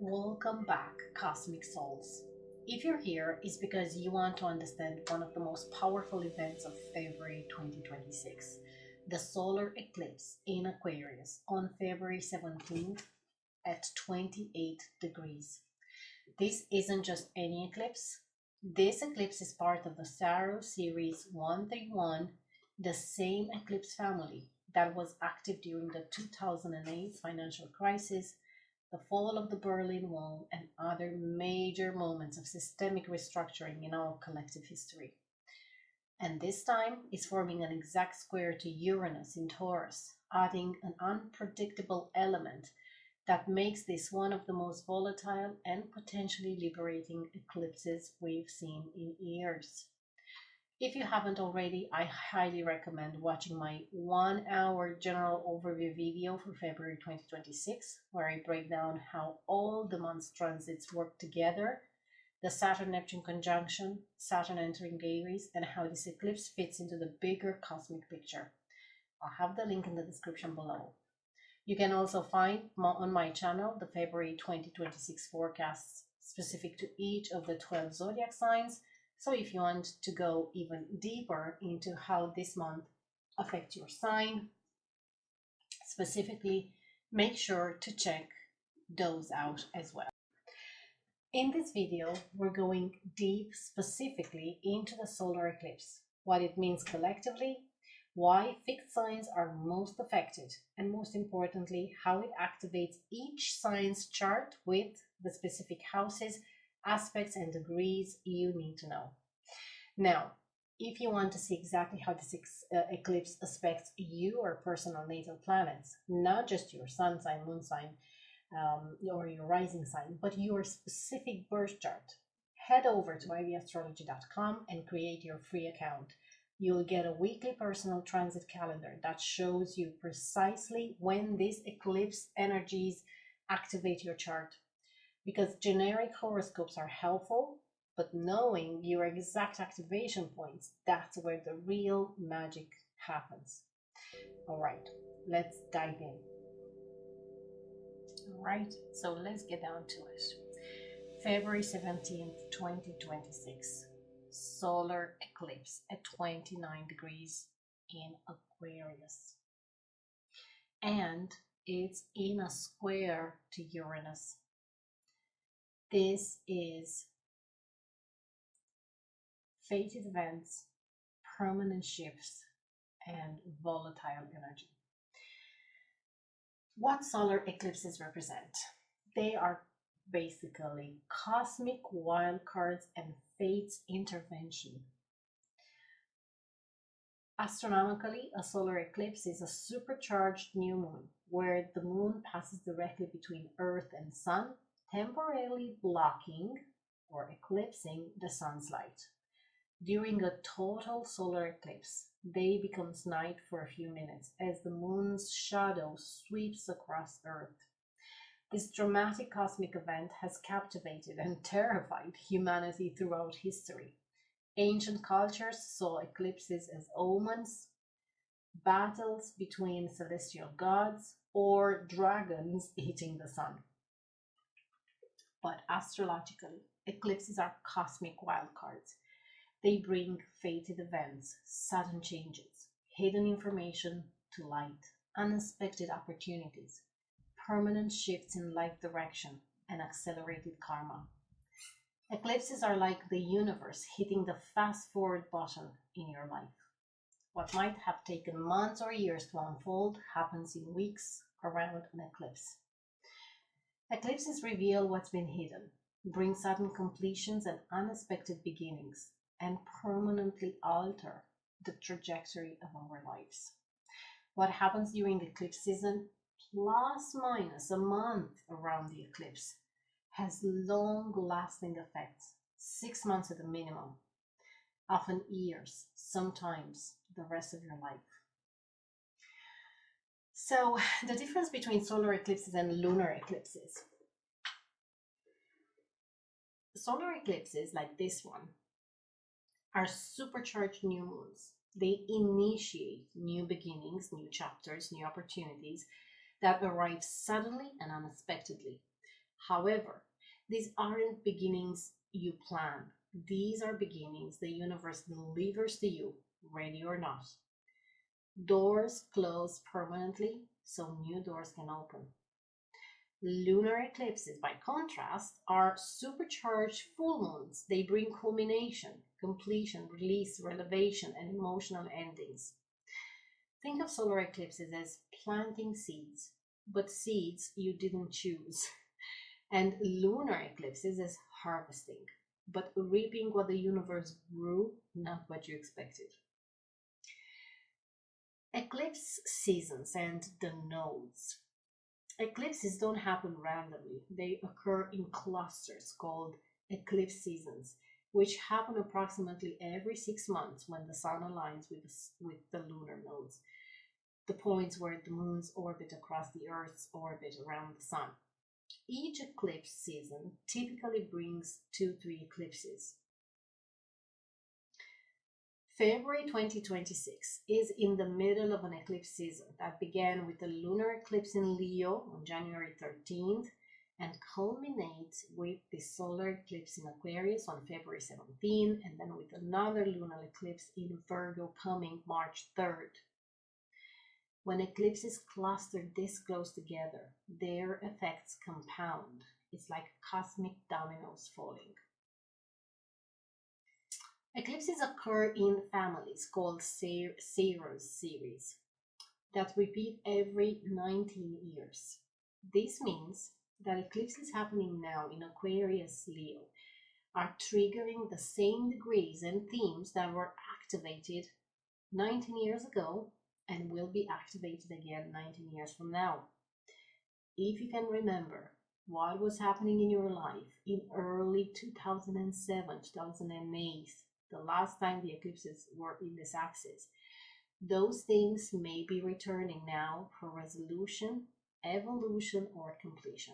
Welcome back, Cosmic Souls. If you're here, it's because you want to understand one of the most powerful events of February 2026, the solar eclipse in Aquarius on February 17th at 28 degrees. This isn't just any eclipse. This eclipse is part of the Saros Series 131, the same eclipse family that was active during the 2008 financial crisis, the fall of the Berlin Wall, and other major moments of systemic restructuring in our collective history. And this time is forming an exact square to Uranus in Taurus, adding an unpredictable element that makes this one of the most volatile and potentially liberating eclipses we've seen in years. If you haven't already, I highly recommend watching my 1-hour general overview video for February 2026, where I break down how all the month's transits work together, the Saturn-Neptune conjunction, Saturn entering Aries, and how this eclipse fits into the bigger cosmic picture. I'll have the link in the description below. You can also find on my channel the February 2026 forecasts specific to each of the 12 zodiac signs. So if you want to go even deeper into how this month affects your sign, specifically, make sure to check those out as well. In this video, we're going deep specifically into the solar eclipse, what it means collectively, why fixed signs are most affected, and most importantly, how it activates each sign's chart with the specific houses, aspects, and degrees you need to know. Now, if you want to see exactly how this eclipse affects your personal natal planets, not just your sun sign, moon sign, or your rising sign, but your specific birth chart, head over to ivyastrology.com and create your free account. You'll get a weekly personal transit calendar that shows you precisely when these eclipse energies activate your chart. Because generic horoscopes are helpful, but knowing your exact activation points, that's where the real magic happens. All right, let's dive in. All right, so let's get down to it. February 17th, 2026, solar eclipse at 29 degrees in Aquarius. And it's in a square to Uranus. This is fated events, permanent shifts, and volatile energy. What solar eclipses represent? They are basically cosmic wildcards and fate's intervention. Astronomically, a solar eclipse is a supercharged new moon where the moon passes directly between Earth and Sun, temporarily blocking or eclipsing the sun's light. During a total solar eclipse, day becomes night for a few minutes as the moon's shadow sweeps across Earth. This dramatic cosmic event has captivated and terrified humanity throughout history. Ancient cultures saw eclipses as omens, battles between celestial gods, or dragons eating the sun. But astrologically, eclipses are cosmic wildcards. They bring fated events, sudden changes, hidden information to light, unexpected opportunities, permanent shifts in life direction, and accelerated karma. Eclipses are like the universe hitting the fast-forward button in your life. What might have taken months or years to unfold happens in weeks around an eclipse. Eclipses reveal what's been hidden, bring sudden completions and unexpected beginnings, and permanently alter the trajectory of our lives. What happens during eclipse season, plus minus a month around the eclipse, has long-lasting effects, 6 months at a minimum, often years, sometimes the rest of your life. So the difference between solar eclipses and lunar eclipses. Solar eclipses like this one are supercharged new moons. They initiate new beginnings, new chapters, new opportunities that arrive suddenly and unexpectedly. However, these aren't beginnings you plan. These are beginnings the universe delivers to you, ready or not. Doors close permanently, so new doors can open. Lunar eclipses, by contrast, are supercharged full moons. They bring culmination, completion, release, revelation, and emotional endings. Think of solar eclipses as planting seeds, but seeds you didn't choose, and lunar eclipses as harvesting, but reaping what the universe grew, not what you expected. Eclipse seasons and the nodes. Eclipses don't happen randomly. They occur in clusters called eclipse seasons, which happen approximately every 6 months when the sun aligns with the lunar nodes, the points where the moons orbit across the Earth's orbit around the sun. Each eclipse season typically brings 2-3 eclipses. February 2026 is in the middle of an eclipse season that began with the lunar eclipse in Leo on January 13th and culminates with the solar eclipse in Aquarius on February 17th, and then with another lunar eclipse in Virgo coming March 3rd. When eclipses cluster this close together, their effects compound. It's like cosmic dominoes falling. Eclipses occur in families called Saros Series that repeat every 19 years. This means that eclipses happening now in Aquarius Leo are triggering the same degrees and themes that were activated 19 years ago and will be activated again 19 years from now. If you can remember what was happening in your life in early 2007, 2008, the last time the eclipses were in this axis, those themes may be returning now for resolution, evolution, or completion.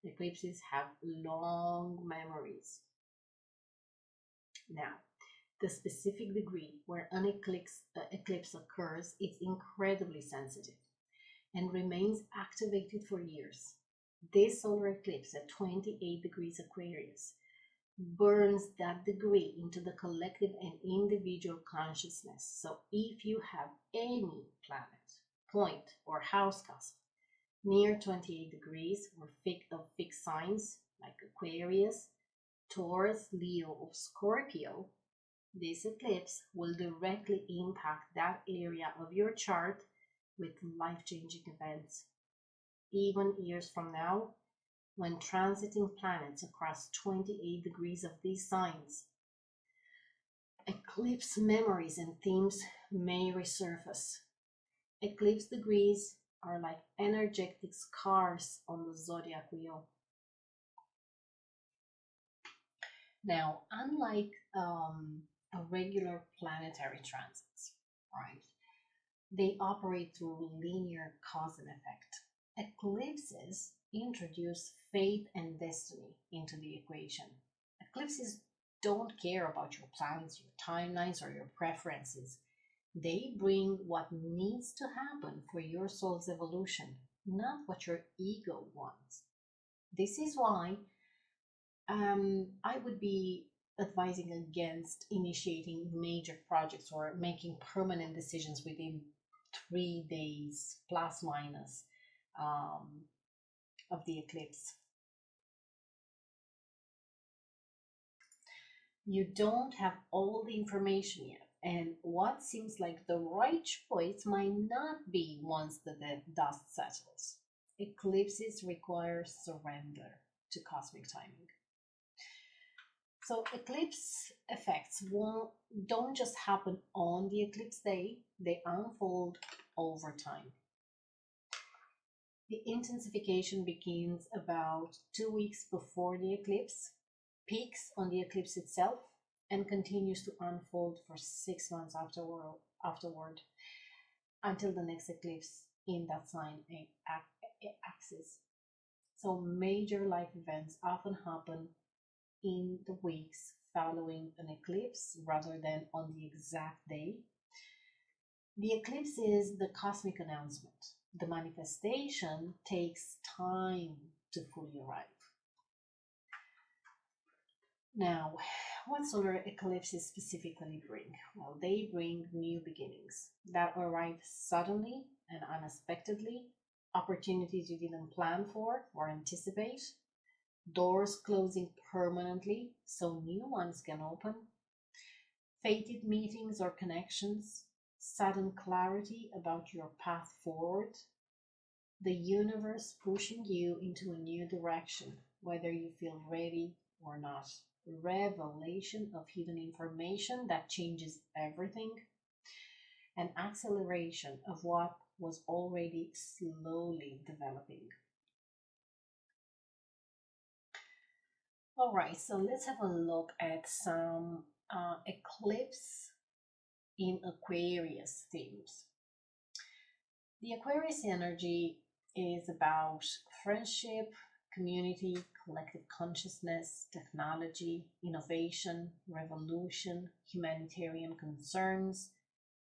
Eclipses have long memories. Now, the specific degree where an eclipse occurs is incredibly sensitive and remains activated for years. This solar eclipse at 28 degrees Aquarius burns that degree into the collective and individual consciousness. So if you have any planet, point, or house cusp near 28 degrees or of fixed signs like Aquarius, Taurus, Leo, or Scorpio, this eclipse will directly impact that area of your chart with life-changing events. Even years from now, when transiting planets across 28 degrees of these signs, eclipse memories and themes may resurface. Eclipse degrees are like energetic scars on the zodiac wheel. Now, unlike a regular planetary transits, right? They operate through linear cause and effect. Eclipses introduce fate and destiny into the equation. Eclipses don't care about your plans, your timelines, or your preferences. They bring what needs to happen for your soul's evolution, not what your ego wants. This is why I would be advising against initiating major projects or making permanent decisions within 3 days plus minus of the eclipse. You don't have all the information yet, and what seems like the right choice might not be once the dust settles. Eclipses require surrender to cosmic timing. So eclipse effects don't just happen on the eclipse day, they unfold over time. The intensification begins about 2 weeks before the eclipse, peaks on the eclipse itself, and continues to unfold for 6 months afterward until the next eclipse in that sign axis. So major life events often happen in the weeks following an eclipse rather than on the exact day. The eclipse is the cosmic announcement. The manifestation takes time to fully arrive. Now, what solar eclipses specifically bring? Well, they bring new beginnings that arrive suddenly and unexpectedly, opportunities you didn't plan for or anticipate, doors closing permanently so new ones can open, fated meetings or connections, sudden clarity about your path forward, the universe pushing you into a new direction, whether you feel ready or not. Revelation of hidden information that changes everything, and acceleration of what was already slowly developing. All right, so let's have a look at some eclipse in Aquarius themes. The Aquarius energy is about friendship, community, collective consciousness, technology, innovation, revolution, humanitarian concerns,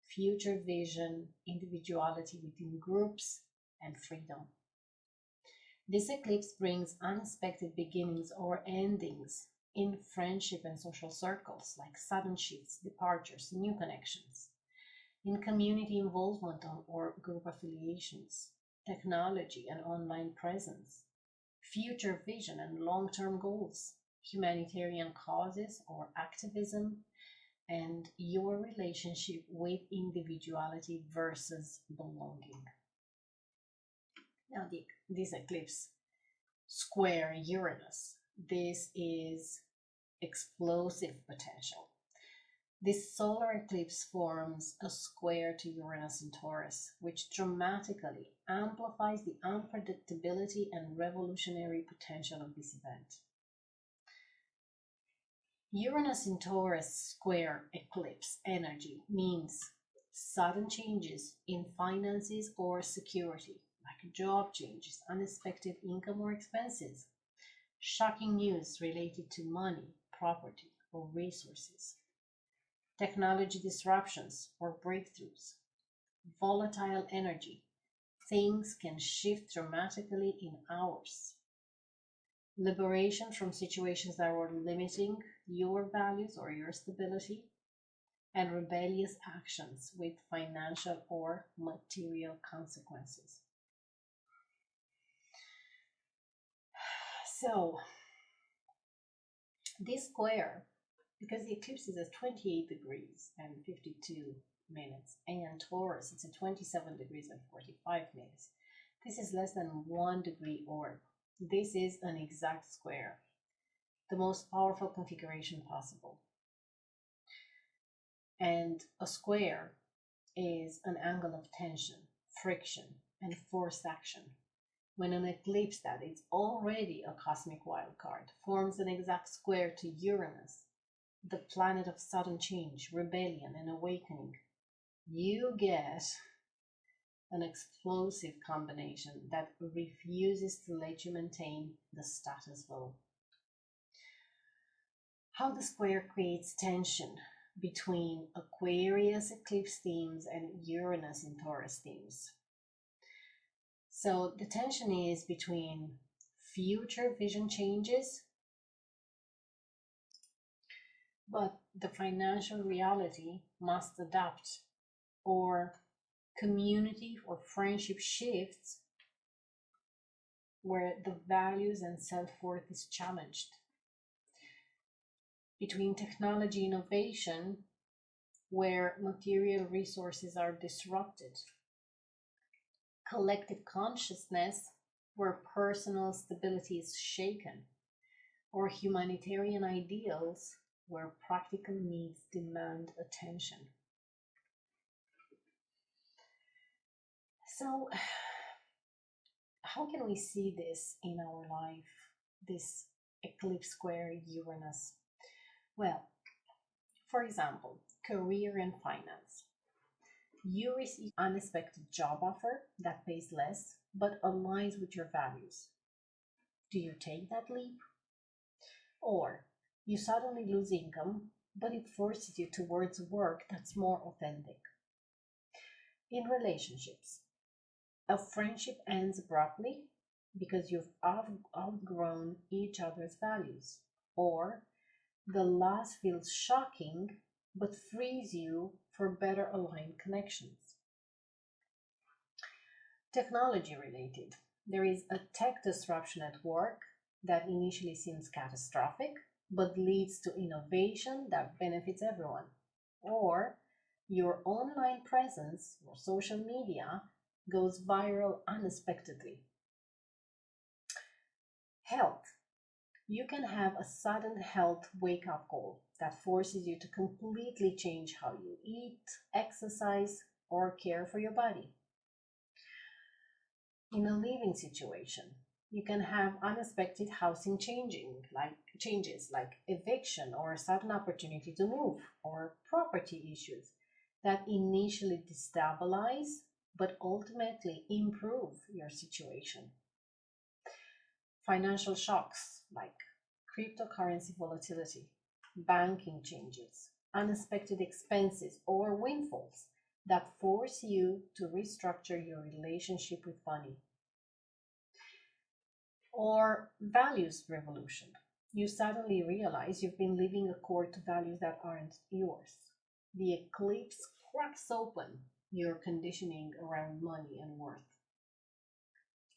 future vision, individuality within groups, and freedom. This eclipse brings unexpected beginnings or endings in friendship and social circles, like sudden shifts, departures, new connections, in community involvement or group affiliations, technology and online presence, future vision and long-term goals, humanitarian causes or activism, and your relationship with individuality versus belonging. Now, this eclipse square Uranus. This is explosive potential. This solar eclipse forms a square to Uranus in Taurus, which dramatically amplifies the unpredictability and revolutionary potential of this event. Uranus in Taurus square eclipse energy means sudden changes in finances or security, like job changes, unexpected income or expenses, shocking news related to money, property, or resources, technology disruptions or breakthroughs, volatile energy. Things can shift dramatically in hours. Liberation from situations that were limiting your values or your stability, and rebellious actions with financial or material consequences. So, this square, because the eclipse is at 28 degrees and 52 minutes, and Taurus, it's at 27 degrees and 45 minutes. This is less than 1 degree orb. This is an exact square, the most powerful configuration possible. And a square is an angle of tension, friction, and forced action. When an eclipse that is already a cosmic wildcard forms an exact square to Uranus, the planet of sudden change, rebellion, and awakening, you get an explosive combination that refuses to let you maintain the status quo. How the square creates tension between Aquarius eclipse themes and Uranus in Taurus themes. So the tension is between future vision changes, but the financial reality must adapt, or community or friendship shifts where the values and self-worth is challenged. Between technology innovation, where material resources are disrupted, collective consciousness, where personal stability is shaken, or humanitarian ideals, where practical needs demand attention. So, how can we see this in our life, this eclipse square Uranus? Well, for example, career and finance. You receive an unexpected job offer that pays less but aligns with your values. Do you take that leap? Or you suddenly lose income, but it forces you towards work that's more authentic. In relationships, a friendship ends abruptly, because you've outgrown each other's values, or the loss feels shocking but frees you for better aligned connections. Technology related. There is a tech disruption at work that initially seems catastrophic but leads to innovation that benefits everyone. Or your online presence or social media goes viral unexpectedly. Health. You can have a sudden health wake up call that forces you to completely change how you eat, exercise, or care for your body. In a living situation, you can have unexpected housing changes like eviction or a sudden opportunity to move or property issues that initially destabilize but ultimately improve your situation. Financial shocks like cryptocurrency volatility, banking changes, unexpected expenses, or windfalls that force you to restructure your relationship with money. Or values revolution. You suddenly realize you've been living accord to values that aren't yours. The eclipse cracks open your conditioning around money and worth.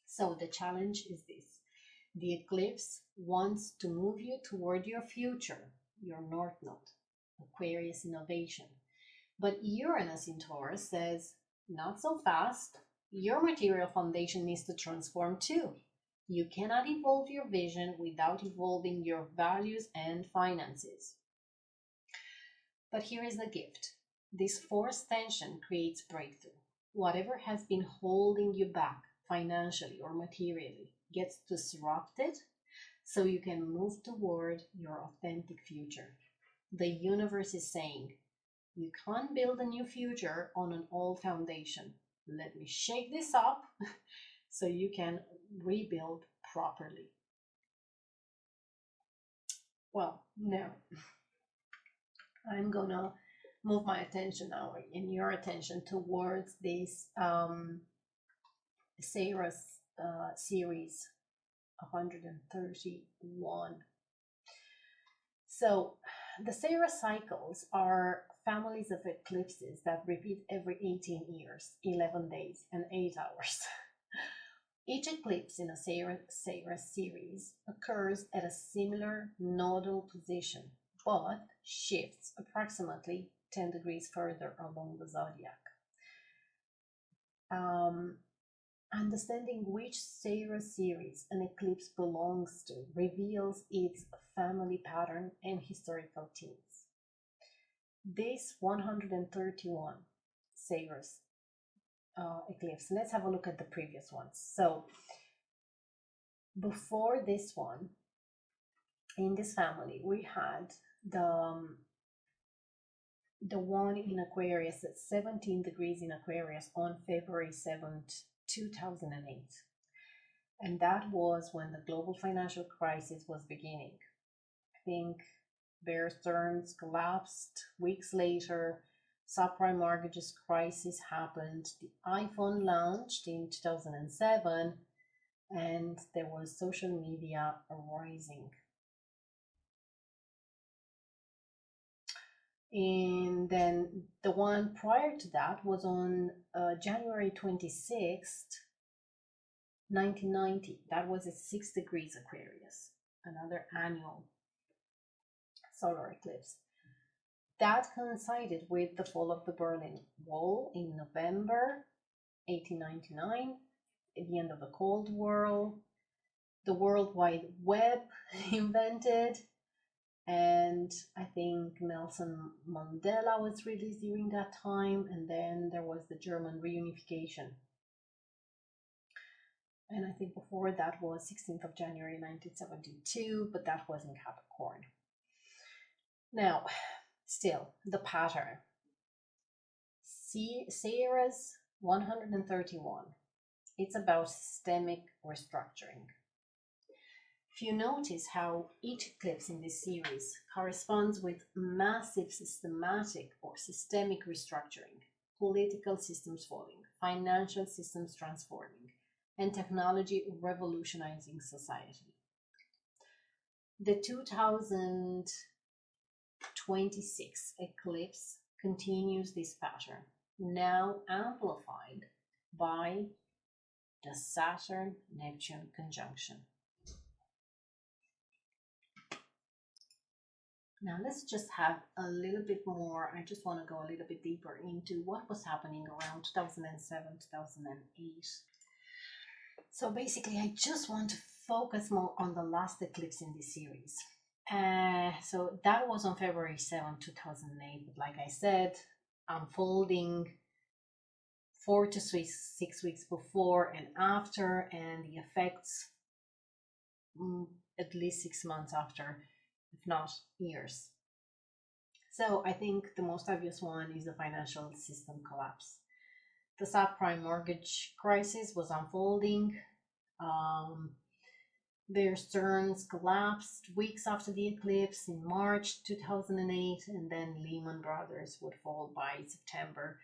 So the challenge is this. The eclipse wants to move you toward your future, your North Node, Aquarius innovation. But Uranus in Taurus says, not so fast. Your material foundation needs to transform too. You cannot evolve your vision without evolving your values and finances. But here is the gift. This forced tension creates breakthrough. Whatever has been holding you back financially or materially gets disrupted so you can move toward your authentic future. The universe is saying, you can't build a new future on an old foundation. Let me shake this up so you can rebuild properly. Well, now I'm gonna move my attention now and your attention towards this Saros series 131. So the Saros cycles are families of eclipses that repeat every 18 years, 11 days, and 8 hours. Each eclipse in a Saros series occurs at a similar nodal position, but shifts approximately 10 degrees further along the zodiac. Understanding which Saros series an eclipse belongs to reveals its family pattern and historical themes. This 131 Saros eclipse, let's have a look at the previous ones. So before this one, in this family, we had the one in Aquarius at 17 degrees in Aquarius on February 7th, 2008. And that was when the global financial crisis was beginning. I think Bear Stearns collapsed. Weeks later, subprime mortgages crisis happened. The iPhone launched in 2007, and there was social media rising. And then the one prior to that was on January 26th, 1990. That was at 6 degrees Aquarius, another annual solar eclipse. That coincided with the fall of the Berlin Wall in November 1899, at the end of the Cold War, the World Wide Web invented, and I think Nelson Mandela was released during that time, and then there was the German reunification. And I think before that was 16th of January 1972, but that was in Capricorn. Now, still, the pattern. Saros 131. It's about systemic restructuring. If you notice how each eclipse in this series corresponds with massive systematic or systemic restructuring, political systems falling, financial systems transforming, and technology revolutionizing society. The 2026 eclipse continues this pattern, now amplified by the Saturn-Neptune conjunction. Now let's just have a little bit more, I just want to go a little bit deeper into what was happening around 2007, 2008. So basically, I just want to focus more on the last eclipse in this series. So that was on February 7, 2008. But like I said, unfolding 4 to 6 weeks before and after, and the effects at least 6 months after, if not years. So I think the most obvious one is the financial system collapse. The subprime mortgage crisis was unfolding. Bear Stearns collapsed weeks after the eclipse in March 2008, and then Lehman Brothers would fall by September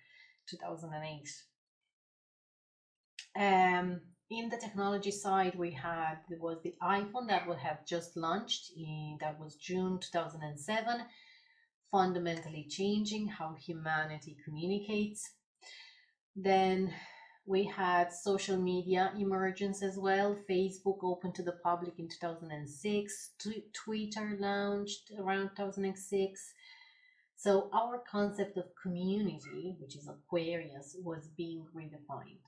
2008. In the technology side, there was the iPhone that would have just launched, that was June 2007, fundamentally changing how humanity communicates. Then we had social media emergence as well. Facebook opened to the public in 2006. Twitter launched around 2006. So our concept of community, which is Aquarius, was being redefined.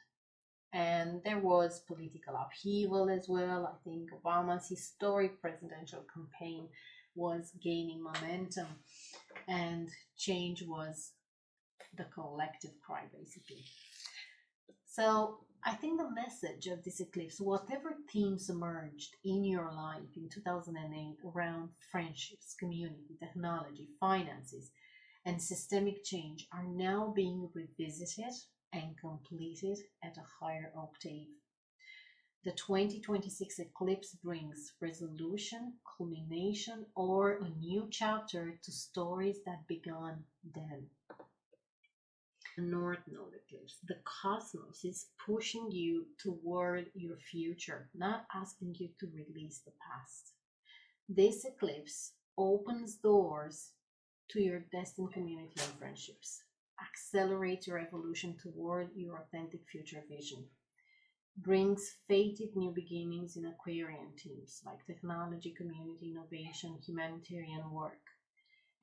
And there was political upheaval as well. I think Obama's historic presidential campaign was gaining momentum, and change was the collective cry, basically. So I think the message of this eclipse, whatever themes emerged in your life in 2008 around friendships, community, technology, finances, and systemic change, are now being revisited and completed at a higher octave. The 2026 eclipse brings resolution, culmination, or a new chapter to stories that began then. The North Node eclipse. The cosmos is pushing you toward your future, not asking you to release the past. This eclipse opens doors to your destined community and friendships. Accelerates your evolution toward your authentic future vision. Brings fated new beginnings in Aquarian themes like technology, community, innovation, humanitarian work,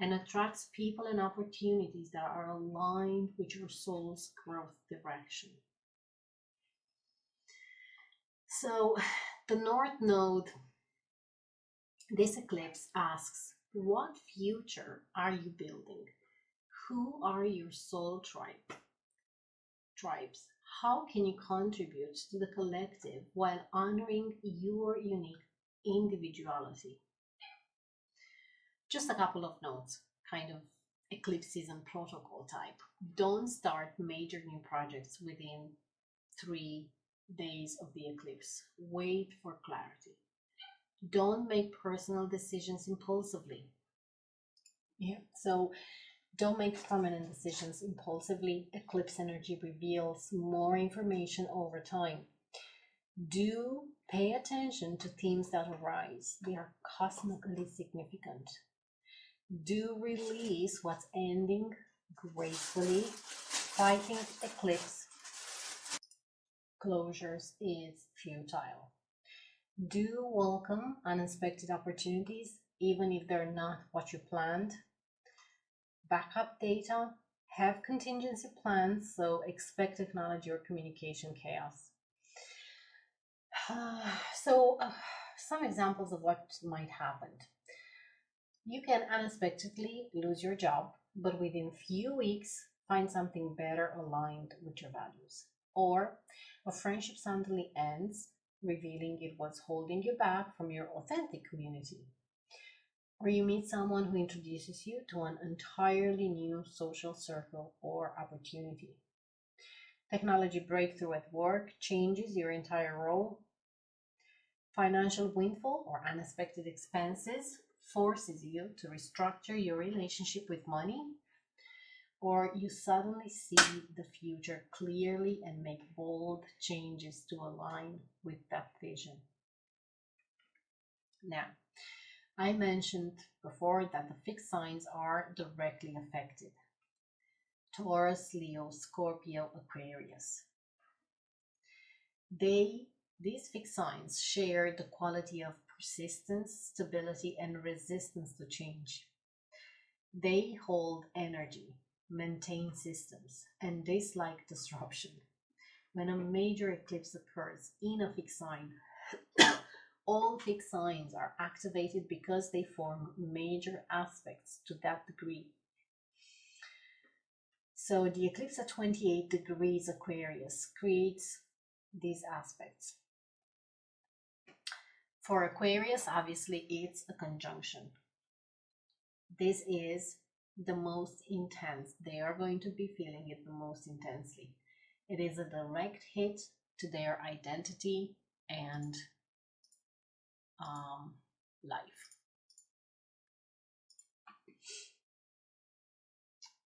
and attracts people and opportunities that are aligned with your soul's growth direction. So the North Node, this eclipse asks, what future are you building? Who are your soul tribes? How can you contribute to the collective while honoring your unique individuality? Just a couple of notes, kind of eclipse season protocol type. Don't start major new projects within 3 days of the eclipse. Wait for clarity. Don't make personal decisions impulsively. So don't make permanent decisions impulsively. Eclipse energy reveals more information over time. Do pay attention to themes that arise. They are cosmically significant. Do release what's ending gracefully. Fighting eclipse closures is futile. Do welcome unexpected opportunities, even if they're not what you planned. Backup data, have contingency plans, so expect technology or communication chaos. Some examples of what might happen. You can unexpectedly lose your job, but within few weeks, find something better aligned with your values. Or a friendship suddenly ends, revealing it was holding you back from your authentic community. Or you meet someone who introduces you to an entirely new social circle or opportunity. Technology breakthrough at work changes your entire role. Financial windfall or unexpected expenses forces you to restructure your relationship with money. or you suddenly see the future clearly and make bold changes to align with that vision. Now, I mentioned before that the fixed signs are directly affected. Taurus, Leo, Scorpio, Aquarius. These fixed signs share the quality of persistence, stability, and resistance to change. They hold energy, maintain systems, and dislike disruption. When a major eclipse occurs in a fixed sign, all fixed signs are activated because they form major aspects to that degree. So the eclipse at 28 degrees Aquarius creates these aspects. For Aquarius, obviously, it's a conjunction. This is the most intense. They are going to be feeling it the most intensely. It is a direct hit to their identity and life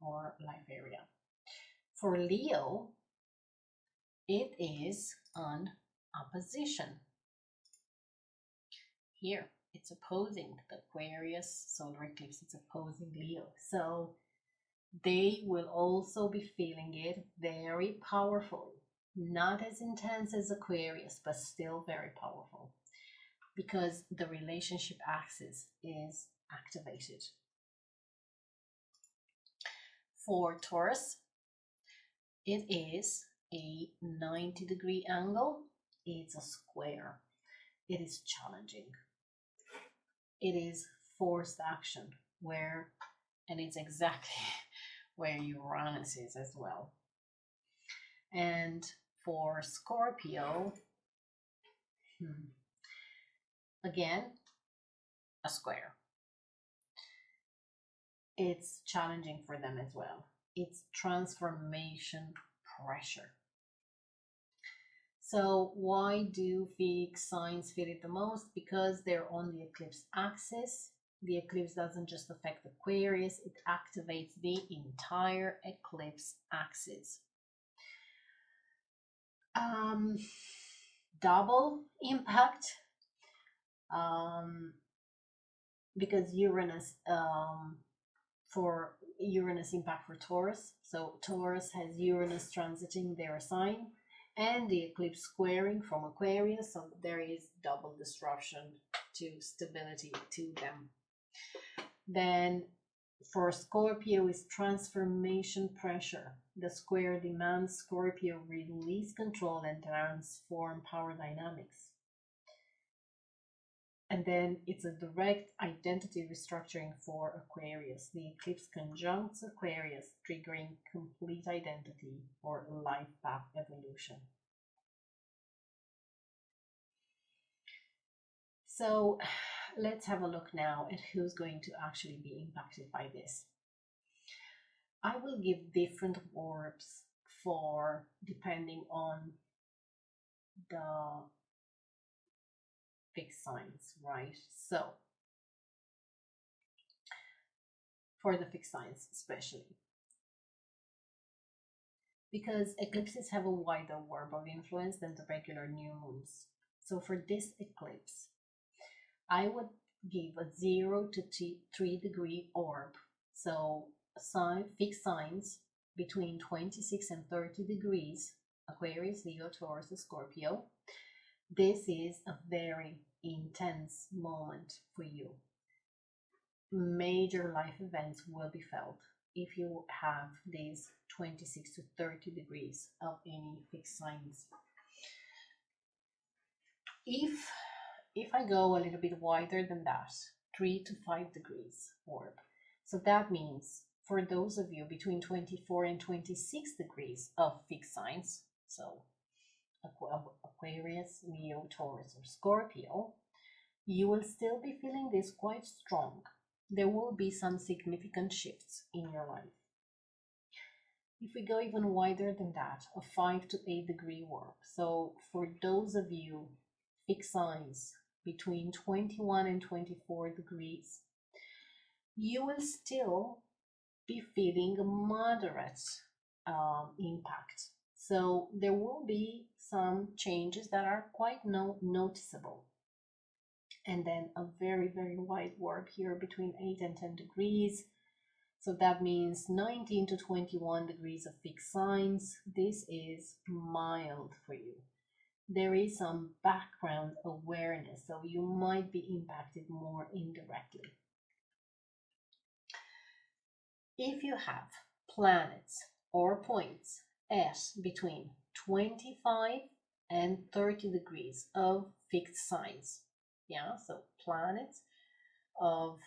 or life area. For Leo, it is an opposition. Here, it's opposing the Aquarius solar eclipse. It's opposing Leo. So they will also be feeling it very powerfully. Not as intense as Aquarius, but still very powerful, because the relationship axis is activated. For Taurus, it is a 90-degree angle. It's a square. It is challenging. It is forced action, and it's exactly where Uranus is as well. And for Scorpio, again, a square. It's challenging for them as well. It's transformation pressure. So why do fixed signs feel it the most? Because they're on the eclipse axis. The eclipse doesn't just affect Aquarius, it activates the entire eclipse axis. Double impact, because Uranus, for Uranus impact for Taurus. So Taurus has Uranus transiting their sign and the eclipse squaring from Aquarius. So there is double disruption to stability to them. Then for Scorpio is transformation pressure. The square demands Scorpio release control and transform power dynamics. And then it's a direct identity restructuring for Aquarius. The eclipse conjuncts Aquarius, triggering complete identity or life path evolution. So let's have a look now at who's going to actually be impacted by this. I will give different orbs for depending on the fixed signs, right? So for the fixed signs especially, because eclipses have a wider orb of influence than the regular new moons. So for this eclipse, I would give a 0 to 3 degree orb. So fixed signs between 26 and 30 degrees, Aquarius, Leo, Taurus, and Scorpio. This is a very intense moment for you. Major life events will be felt if you have these 26 to 30 degrees of any fixed signs. If I go a little bit wider than that, 3 to 5 degrees orb. So that means for those of you between 24 and 26 degrees of fixed signs, so Aquarius, Leo, Taurus, or Scorpio, you will still be feeling this quite strong. There will be some significant shifts in your life. If we go even wider than that, a 5 to 8 degree warp. So for those of you fixed signs between 21 and 24 degrees, you will still be feeling a moderate impact. So there will be some changes that are quite noticeable. And then a very, very wide warp here between 8 and 10 degrees. So that means 19 to 21 degrees of fixed signs. This is mild for you. There is some background awareness, so you might be impacted more indirectly. If you have planets or points at between 25 and 30 degrees of fixed signs, yeah, so planets of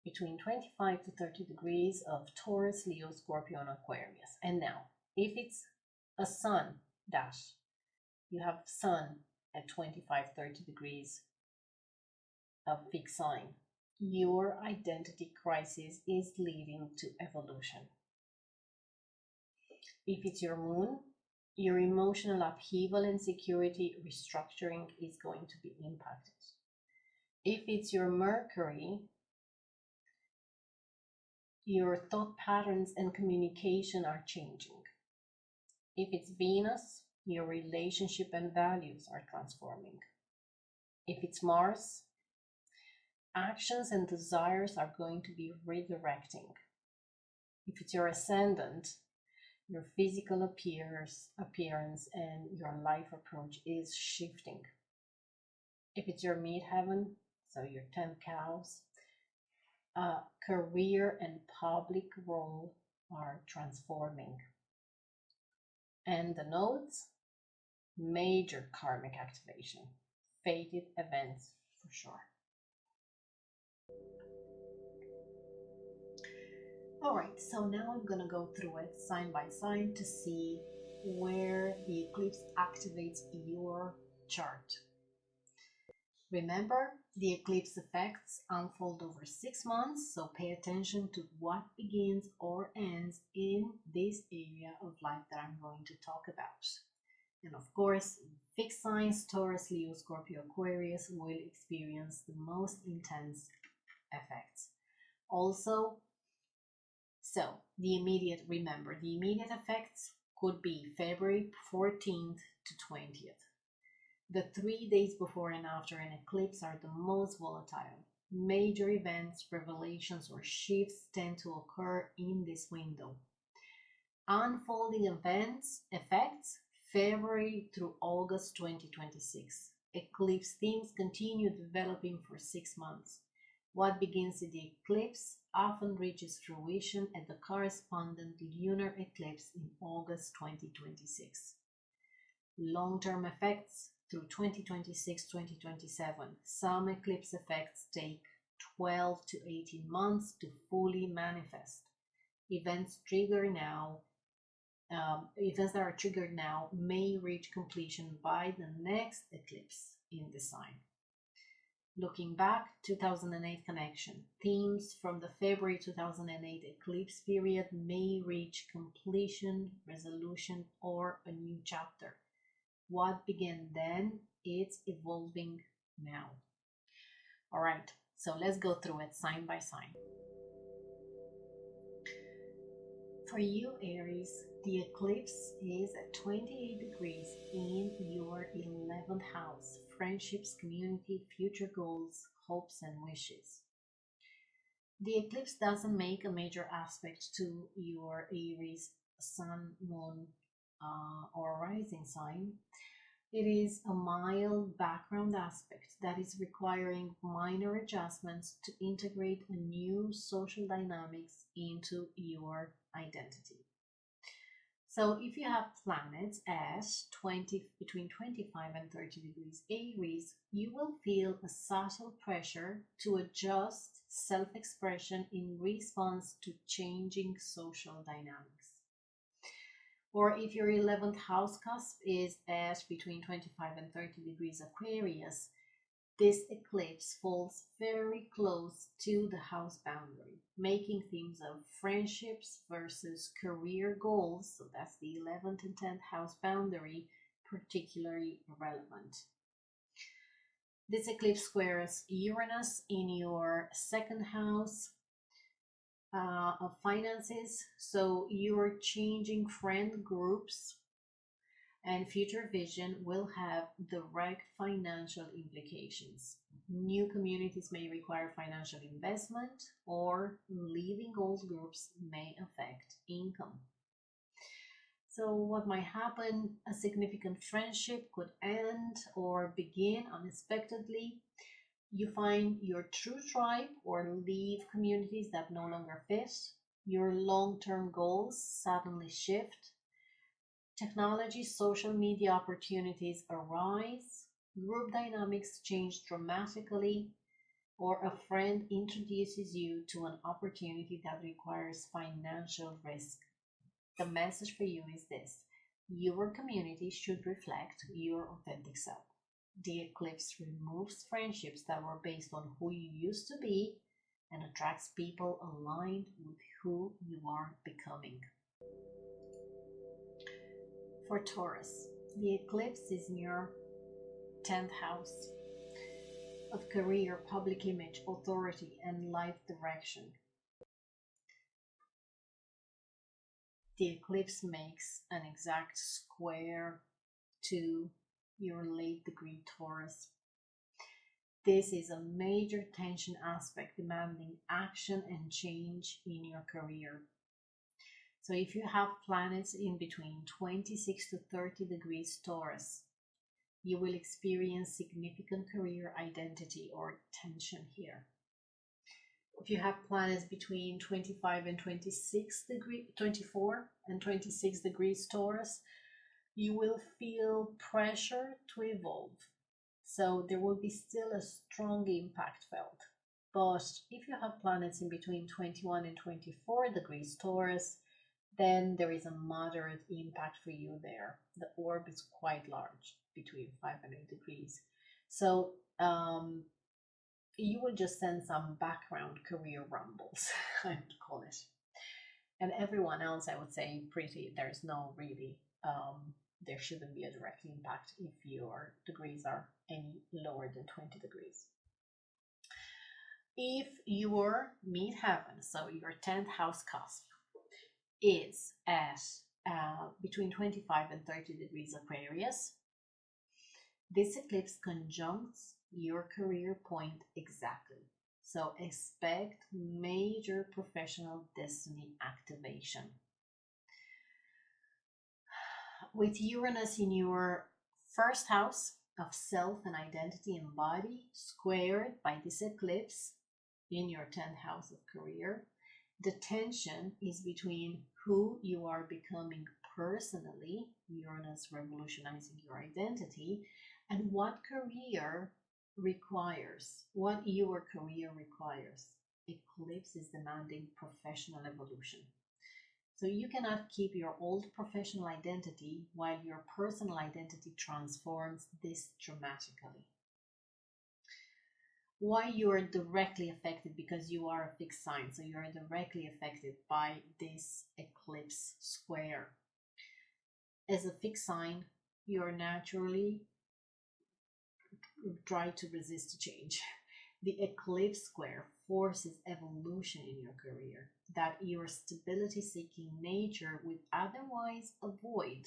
between 25 to 30 degrees of Taurus, Leo, Scorpio, and Aquarius. And now, if it's a sun dash, you have sun at 25-30 degrees of fixed sign, your identity crisis is leading to evolution. If it's your moon, your emotional upheaval, insecurity, restructuring is going to be impacted. If it's your Mercury, your thought patterns and communication are changing. If it's Venus, your relationship and values are transforming. If it's Mars, actions and desires are going to be redirecting. If it's your ascendant, your physical appearance and your life approach is shifting. If it's your midheaven, so your 10th house, career and public role are transforming. And the nodes, major karmic activation, fated events for sure. Alright, so now I'm going to go through it sign by sign to see where the eclipse activates your chart. Remember, the eclipse effects unfold over 6 months, so pay attention to what begins or ends in this area of life that I'm going to talk about. And of course, fixed signs, Taurus, Leo, Scorpio, Aquarius will experience the most intense effects. Also, the immediate effects could be February 14th to 20th. The 3 days before and after an eclipse are the most volatile. Major events, revelations, or shifts tend to occur in this window. Unfolding effects, February through August 2026. Eclipse themes continue developing for 6 months. What begins in the eclipse often reaches fruition at the corresponding lunar eclipse in August 2026. Long-term effects through 2026-2027. Some eclipse effects take 12 to 18 months to fully manifest. Events that are triggered now may reach completion by the next eclipse in the sign. Looking back, 2008 connection. Themes from the February 2008 eclipse period may reach completion, resolution, or a new chapter. What began then, it's evolving now. All right, so let's go through it sign by sign. For you, Aries, the eclipse is at 28 degrees in your 11th house. Friendships, community, future goals, hopes, and wishes. The eclipse doesn't make a major aspect to your Aries sun, moon, or rising sign. It is a mild background aspect that is requiring minor adjustments to integrate a new social dynamics into your identity. So if you have planets at between 25 and 30 degrees Aries, you will feel a subtle pressure to adjust self-expression in response to changing social dynamics. Or if your 11th house cusp is at between 25 and 30 degrees Aquarius, this eclipse falls very close to the house boundary, making themes of friendships versus career goals, so that's the 11th and 10th house boundary, particularly relevant. This eclipse squares Uranus in your 2nd house, of finances. So you're changing friend groups, and future vision will have direct financial implications. New communities may require financial investment, or leaving old groups may affect income. So what might happen, a significant friendship could end or begin unexpectedly. You find your true tribe or leave communities that no longer fit. Your long-term goals suddenly shift. Technology, social media opportunities arise. Group dynamics change dramatically, or a friend introduces you to an opportunity that requires financial risk. The message for you is this: your community should reflect your authentic self. The eclipse removes friendships that were based on who you used to be and attracts people aligned with who you are becoming. For Taurus, the eclipse is in your 10th house of career, public image, authority, and life direction. The eclipse makes an exact square to your late degree Taurus. This is a major tension aspect demanding action and change in your career. So if you have planets in between 26 to 30 degrees Taurus, you will experience significant career identity or tension here. If you have planets between 24 and 26 degrees Taurus, you will feel pressure to evolve. So there will be still a strong impact felt. But if you have planets in between 21 and 24 degrees Taurus, then there is a moderate impact for you there. The orb is quite large, between 5 and 8 degrees. So you will just sense some background career rumbles, I would call it. And everyone else, I would say, there's no really, there shouldn't be a direct impact if your degrees are any lower than 20 degrees. If your midheaven, so your 10th house cusp, is at between 25 and 30 degrees Aquarius, this eclipse conjuncts your career point exactly. So expect major professional destiny activation. With Uranus in your first house of self and identity and body, squared by this eclipse in your 10th house of career, the tension is between who you are becoming personally, Uranus revolutionizing your identity, and what your career requires. Eclipse is demanding professional evolution. So you cannot keep your old professional identity while your personal identity transforms this dramatically. Why you are directly affected? Because you are a fixed sign, so you are directly affected by this eclipse square. As a fixed sign, you are naturally try to resist change. The eclipse square forces evolution in your career that your stability-seeking nature would otherwise avoid.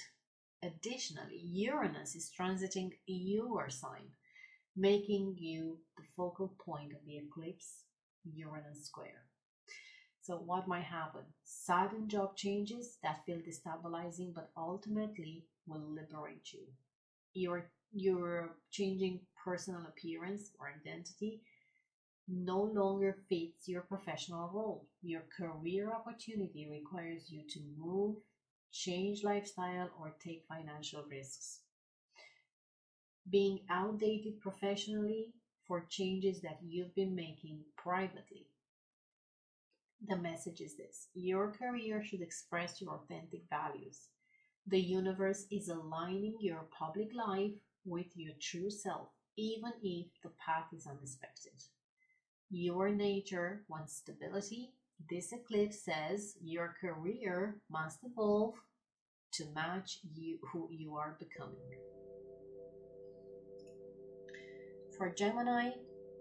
Additionally, Uranus is transiting your sign, making you the focal point of the eclipse Uranus square. So what might happen? Sudden job changes that feel destabilizing but ultimately will liberate you. Your changing personal appearance or identity no longer fits your professional role. Your career opportunity requires you to move, change lifestyle, or take financial risks. Being outdated professionally for changes that you've been making privately. The message is this: your career should express your authentic values. The universe is aligning your public life with your true self, even if the path is unexpected. Your nature wants stability. This eclipse says your career must evolve to match who you are becoming. For Gemini,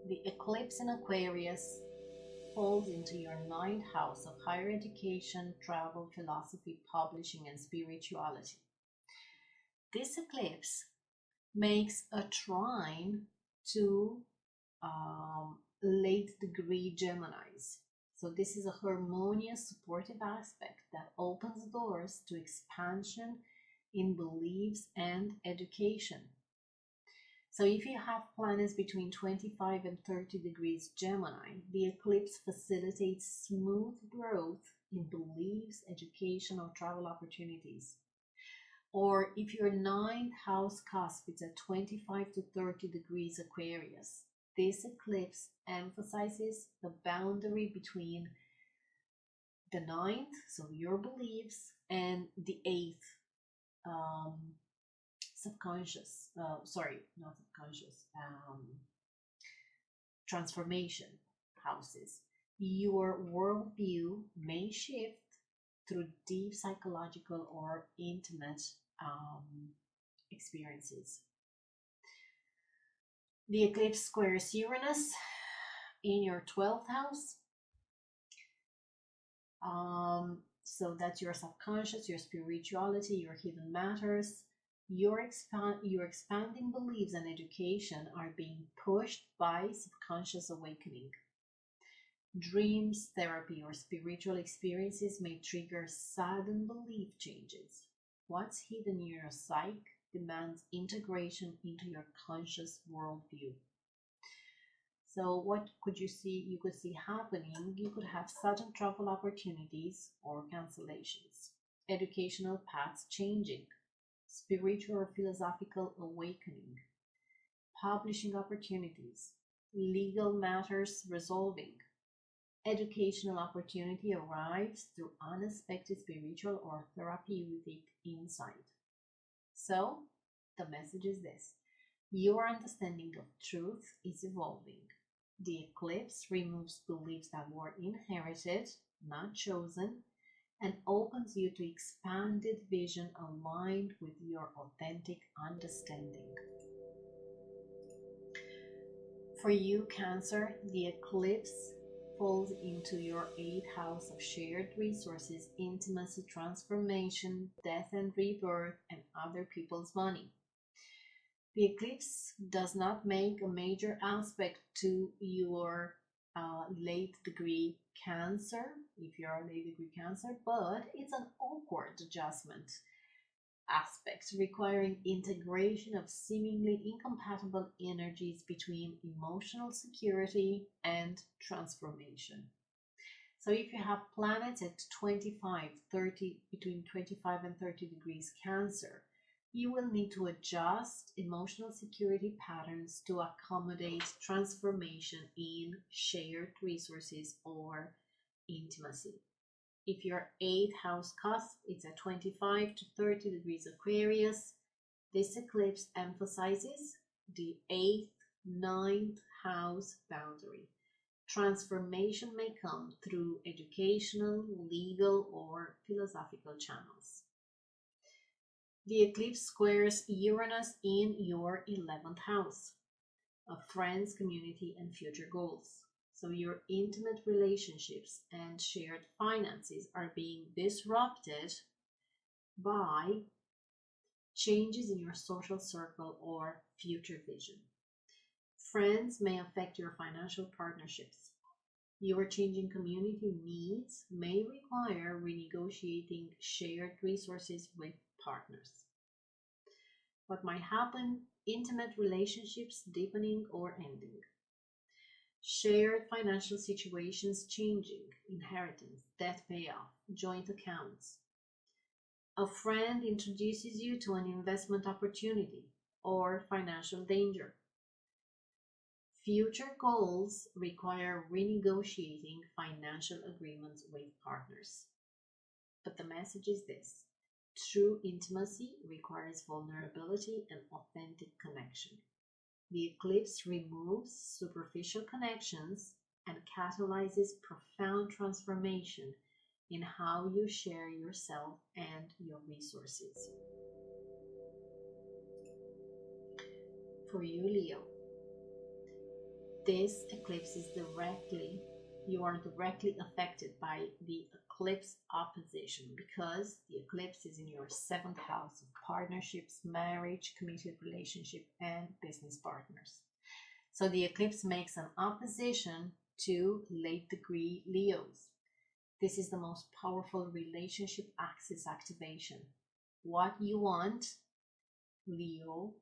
the eclipse in Aquarius falls into your ninth house of higher education, travel, philosophy, publishing, and spirituality. This eclipse makes a trine to late degree Geminis. So this is a harmonious, supportive aspect that opens doors to expansion in beliefs and education. So if you have planets between 25 and 30 degrees Gemini, the eclipse facilitates smooth growth in beliefs, education, or travel opportunities. Or if your ninth house cusp is at 25 to 30 degrees Aquarius, this eclipse emphasizes the boundary between the ninth, so your beliefs, and the eighth, subconscious, sorry, not subconscious, transformation houses. Your worldview may shift through deep psychological or intimate experiences. The eclipse squares Uranus in your 12th house. So that's your subconscious, your spirituality, your hidden matters. Your expanding beliefs and education are being pushed by subconscious awakening. Dreams, therapy, or spiritual experiences may trigger sudden belief changes. What's hidden in your psyche demands integration into your conscious worldview. So what could you see? You could see happening. You could have sudden travel opportunities or cancellations, educational paths changing, spiritual or philosophical awakening, publishing opportunities, legal matters resolving. Educational opportunity arrives through unexpected spiritual or therapeutic insight. So, the message is this: your understanding of truth is evolving. The eclipse removes beliefs that were inherited, not chosen, and opens you to expanded vision aligned with your authentic understanding. For you, Cancer, the eclipse falls into your 8th house of shared resources, intimacy, transformation, death and rebirth, and other people's money. The eclipse does not make a major aspect to your late degree Cancer, if you're a late degree Cancer, but it's an awkward adjustment aspect requiring integration of seemingly incompatible energies between emotional security and transformation. So if you have planets at 25, 30, between 25 and 30 degrees Cancer, you will need to adjust emotional security patterns to accommodate transformation in shared resources or intimacy. If your 8th house cusp is at 25 to 30 degrees Aquarius, this eclipse emphasizes the 8th, 9th house boundary. Transformation may come through educational, legal, or philosophical channels. The eclipse squares Uranus in your 11th house of friends, community, and future goals. So your intimate relationships and shared finances are being disrupted by changes in your social circle or future vision. Friends may affect your financial partnerships. Your changing community needs may require renegotiating shared resources with partners. What might happen? Intimate relationships deepening or ending. Shared financial situations changing, inheritance, debt payoff, joint accounts. A friend introduces you to an investment opportunity or financial danger. Future goals require renegotiating financial agreements with partners. But the message is this: true intimacy requires vulnerability and authentic connection. The eclipse removes superficial connections and catalyzes profound transformation in how you share yourself and your resources. For you, Leo, this eclipse is directly you are directly affected by the eclipse opposition because the eclipse is in your 7th house of partnerships, marriage, committed relationship, and business partners. So the eclipse makes an opposition to late degree Leos. This is the most powerful relationship axis activation. What you want, Leo,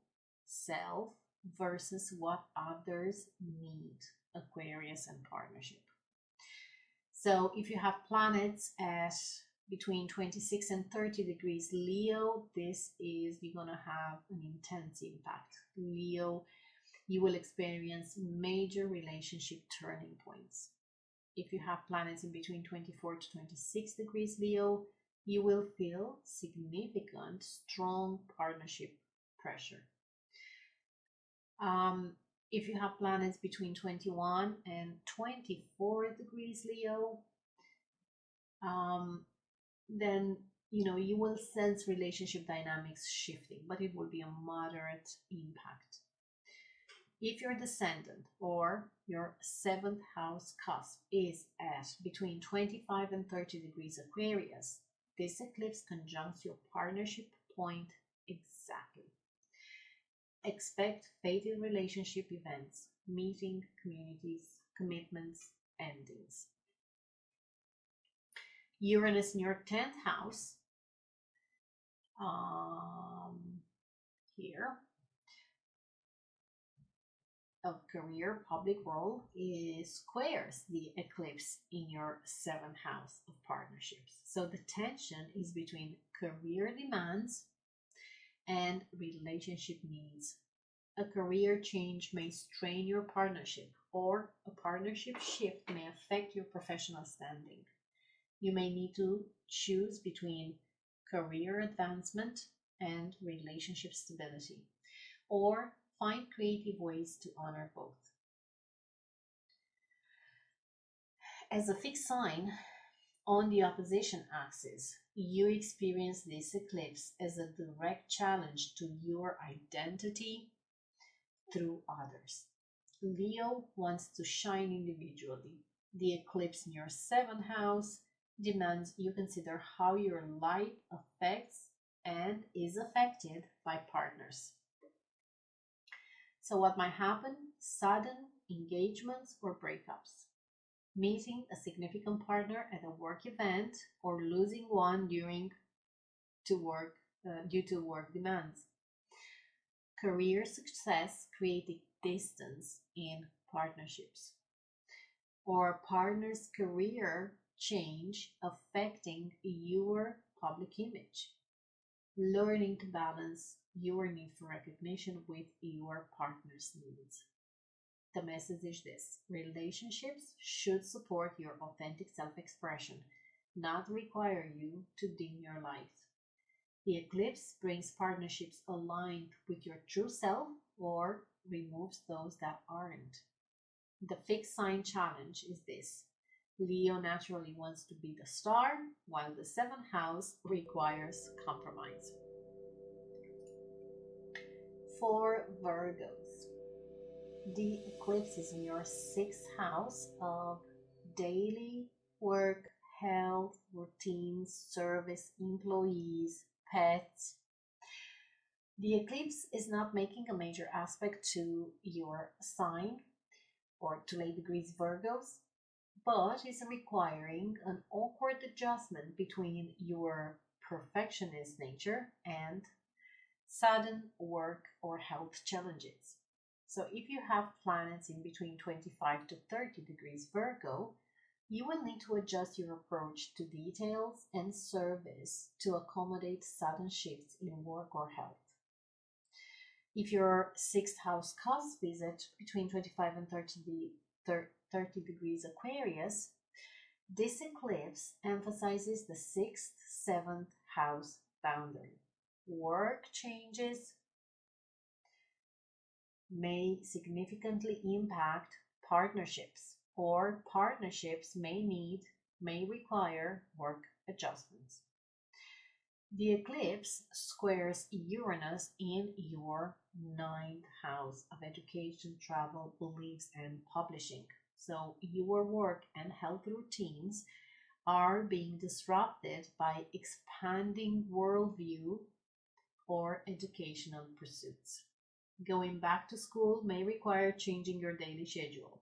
self, versus what others need, Aquarius and partnership. So if you have planets at between 26 and 30 degrees Leo, you're going to have an intense impact. Leo, you will experience major relationship turning points. If you have planets in between 24 to 26 degrees Leo, you will feel significant, strong partnership pressure. If you have planets between 21 and 24 degrees Leo, then you will sense relationship dynamics shifting, but it will be a moderate impact. If your descendant or your 7th house cusp is at between 25 and 30 degrees Aquarius, this eclipse conjuncts your partnership point exactly. Expect fated relationship events, meeting, communities, commitments, endings. Uranus in your 10th house, here, of career, public role, squares the eclipse in your 7th house of partnerships. So the tension is between career demands and relationship needs. A career change may strain your partnership, or a partnership shift may affect your professional standing. You may need to choose between career advancement and relationship stability, or find creative ways to honor both. As a fixed sign on the opposition axis, you experience this eclipse as a direct challenge to your identity through others. Leo wants to shine individually. The eclipse in your 7th house demands you consider how your light affects and is affected by partners. So what might happen? Sudden engagements or breakups. Meeting a significant partner at a work event or losing one due to work demands. Career success creating distance in partnerships. Or partner's career change affecting your public image. Learning to balance your need for recognition with your partner's needs. The message is this: relationships should support your authentic self-expression, not require you to dim your light. The eclipse brings partnerships aligned with your true self or removes those that aren't. The fixed sign challenge is this: Leo naturally wants to be the star, while the 7th house requires compromise. For Virgos, the eclipse is in your 6th house of daily work, health, routines, service, employees, pets. The eclipse is not making a major aspect to your sign or to late degrees Virgos, but is requiring an awkward adjustment between your perfectionist nature and sudden work or health challenges. So if you have planets in between 25 to 30 degrees Virgo, you will need to adjust your approach to details and service to accommodate sudden shifts in work or health. If your 6th house cusp is at between 25 and 30 degrees Aquarius, this eclipse emphasizes the 6th, 7th house boundary. Work changes may significantly impact partnerships, or partnerships may require work adjustments. The eclipse squares Uranus in your 9th house of education, travel, beliefs, and publishing. So your work and health routines are being disrupted by expanding worldview or educational pursuits. Going back to school may require changing your daily schedule.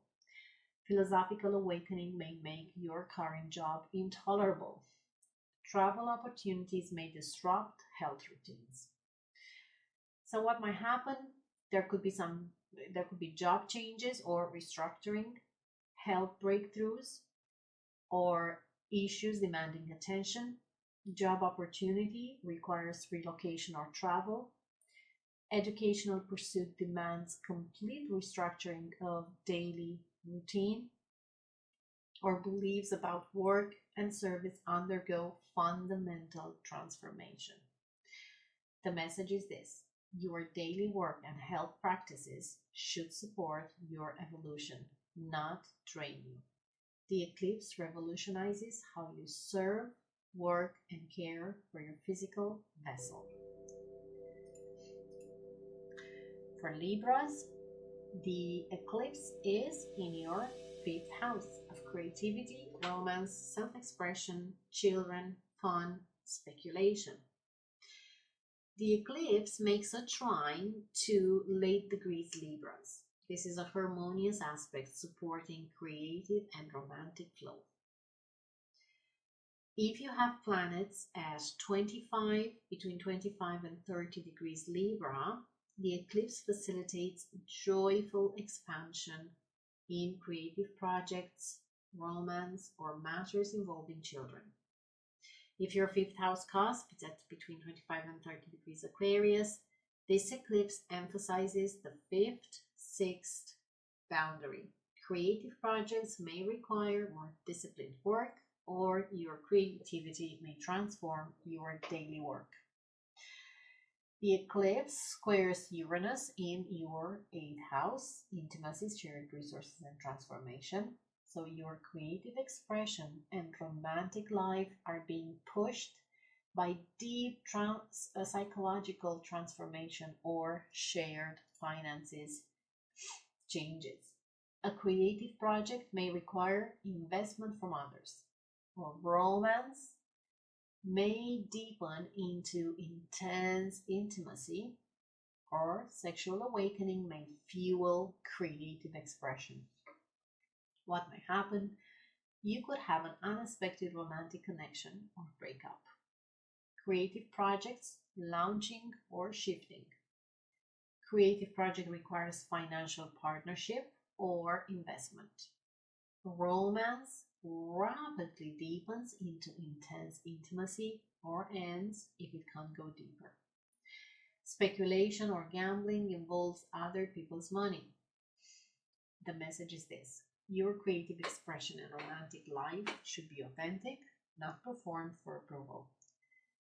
Philosophical awakening may make your current job intolerable. Travel opportunities may disrupt health routines. So what might happen? There could be job changes or restructuring, health breakthroughs, or issues demanding attention. Job opportunity requires relocation or travel. Educational pursuit demands complete restructuring of daily routine, or beliefs about work and service undergo fundamental transformation. The message is this: your daily work and health practices should support your evolution, not drain you. The eclipse revolutionizes how you serve, work, and care for your physical vessel. For Libras, the eclipse is in your 5th house of creativity, romance, self-expression, children, fun, speculation. The eclipse makes a trine to late degrees Libras. This is a harmonious aspect supporting creative and romantic flow. If you have planets at between 25 and 30 degrees Libra, the eclipse facilitates joyful expansion in creative projects, romance, or matters involving children. If your 5th house cusp is at between 25 and 30 degrees Aquarius, this eclipse emphasizes the 5th, 6th boundary. Creative projects may require more disciplined work, or your creativity may transform your daily work. The eclipse squares Uranus in your 8th house, intimacy, shared resources, and transformation. So your creative expression and romantic life are being pushed by deep psychological transformation or shared finances changes. A creative project may require investment from others, or romance may deepen into intense intimacy, or sexual awakening may fuel creative expression. What may happen? You could have an unexpected romantic connection or breakup. Creative projects launching or shifting. Creative project requires financial partnership or investment. Romance rapidly deepens into intense intimacy or ends if it can't go deeper. Speculation or gambling involves other people's money. The message is this: your creative expression and romantic life should be authentic, not performed for approval.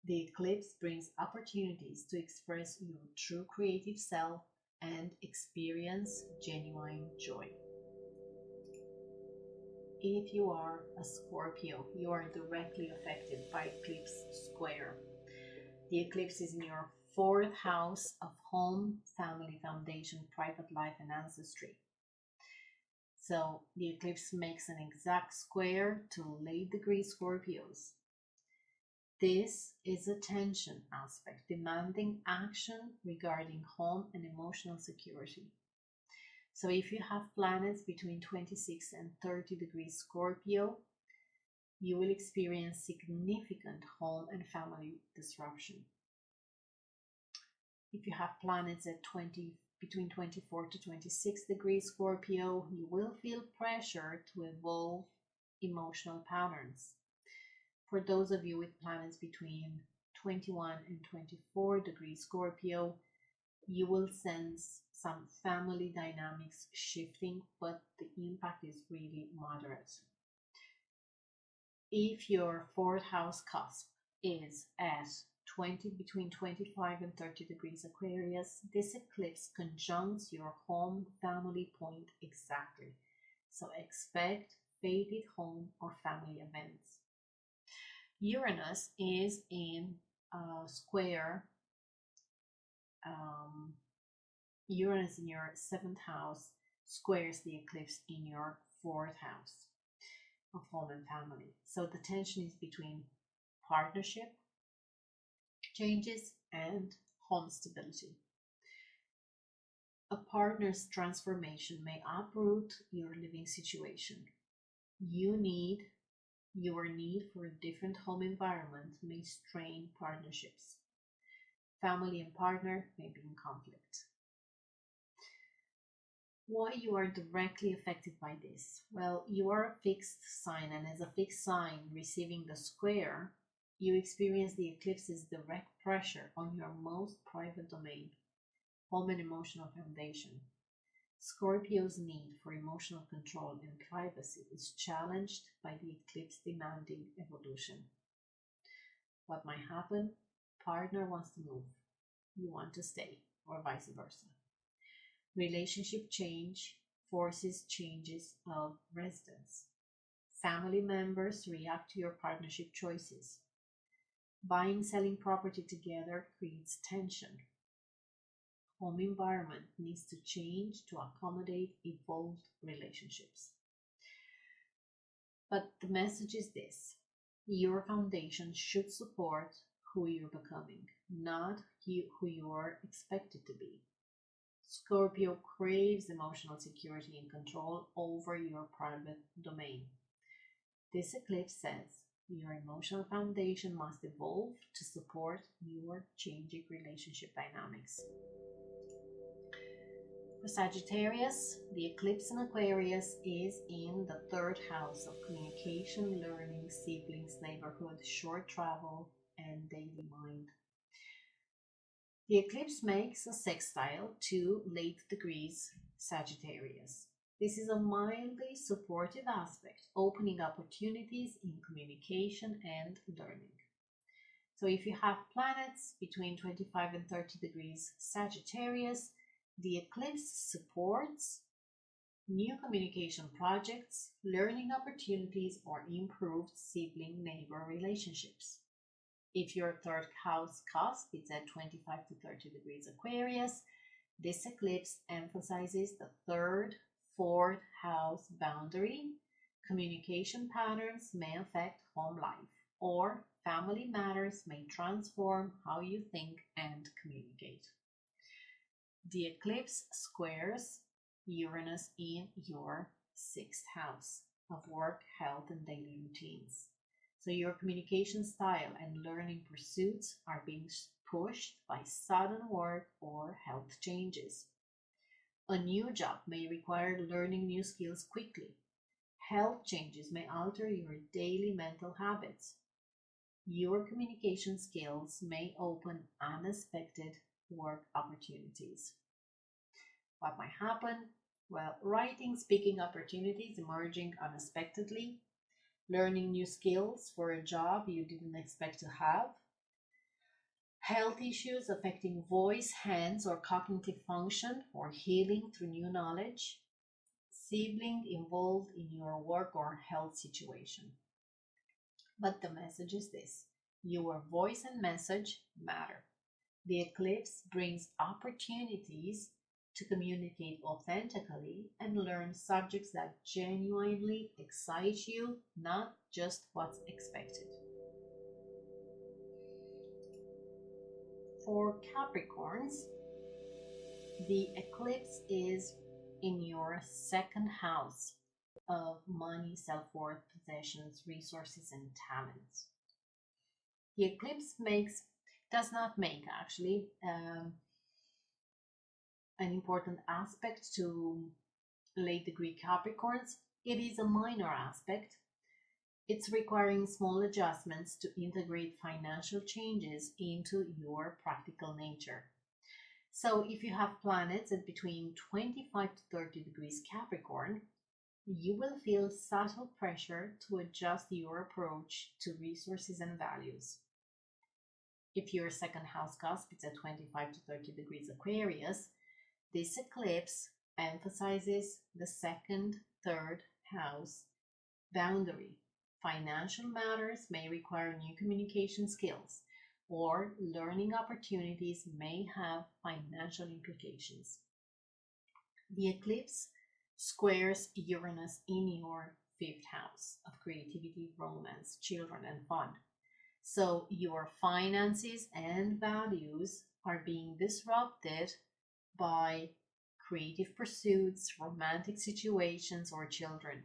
The eclipse brings opportunities to express your true creative self and experience genuine joy. If you are a Scorpio, you are directly affected by eclipse square. The eclipse is in your 4th house of home, family, foundation, private life, and ancestry. So the eclipse makes an exact square to late degree Scorpios. This is a tension aspect demanding action regarding home and emotional security. So if you have planets between 26 and 30 degrees Scorpio, you will experience significant home and family disruption. If you have planets at between 24 to 26 degrees Scorpio, you will feel pressure to evolve emotional patterns. For those of you with planets between 21 and 24 degrees Scorpio, you will sense some family dynamics shifting, but the impact is really moderate. If your 4th house cusp is at between 25 and 30 degrees Aquarius, this eclipse conjuncts your home family point exactly. So expect fated home or family events. Uranus is in a square. Uranus in your 7th house squares the eclipse in your 4th house of home and family. So the tension is between partnership changes and home stability. A partner's transformation may uproot your living situation. Your need for a different home environment may strain partnerships. Family and partner may be in conflict. Why you are directly affected by this? Well, you are a fixed sign, and as a fixed sign receiving the square, you experience the eclipse's direct pressure on your most private domain, home and emotional foundation. Scorpio's need for emotional control and privacy is challenged by the eclipse demanding evolution. What might happen? Partner wants to move. You want to stay, or vice versa. Relationship change forces changes of residence. Family members react to your partnership choices. Buying, selling property together creates tension. Home environment needs to change to accommodate evolved relationships. But the message is this: your foundation should support who you're becoming, not who you are expected to be. Scorpio craves emotional security and control over your private domain. This eclipse says your emotional foundation must evolve to support your changing relationship dynamics. For Sagittarius, the eclipse in Aquarius is in the 3rd house of communication, learning, siblings, neighborhood, short travel, and daily mind. The eclipse makes a sextile to late degrees Sagittarius. This is a mildly supportive aspect, opening opportunities in communication and learning. So if you have planets between 25 and 30 degrees Sagittarius, the eclipse supports new communication projects, learning opportunities, or improved sibling-neighbor relationships. If your 3rd house cusp is at 25 to 30 degrees Aquarius, this eclipse emphasizes the 3rd, 4th house boundary. Communication patterns may affect home life, or family matters may transform how you think and communicate. The eclipse squares Uranus in your 6th house of work, health, and daily routines. So your communication style and learning pursuits are being pushed by sudden work or health changes. A new job may require learning new skills quickly. Health changes may alter your daily mental habits. Your communication skills may open unexpected work opportunities. What might happen? Well, writing, speaking opportunities emerging unexpectedly, learning new skills for a job you didn't expect to have, health issues affecting voice, hands, or cognitive function, or healing through new knowledge, sibling involved in your work or health situation. But the message is this: your voice and message matter. The eclipse brings opportunities to communicate authentically and learn subjects that genuinely excite you, not just what's expected. For Capricorns, the eclipse is in your 2nd house of money, self-worth, possessions, resources, and talents. The eclipse does not make actually an important aspect to late degree Capricorns. It is a minor aspect. It's requiring small adjustments to integrate financial changes into your practical nature. So if you have planets at between 25 to 30 degrees Capricorn, you will feel subtle pressure to adjust your approach to resources and values. If your 2nd house cusp is at 25 to 30 degrees Aquarius, this eclipse emphasizes the 2nd, 3rd house boundary. Financial matters may require new communication skills, or learning opportunities may have financial implications. The eclipse squares Uranus in your fifth house of creativity, romance, children, and fun. So your finances and values are being disrupted by creative pursuits, romantic situations, or children.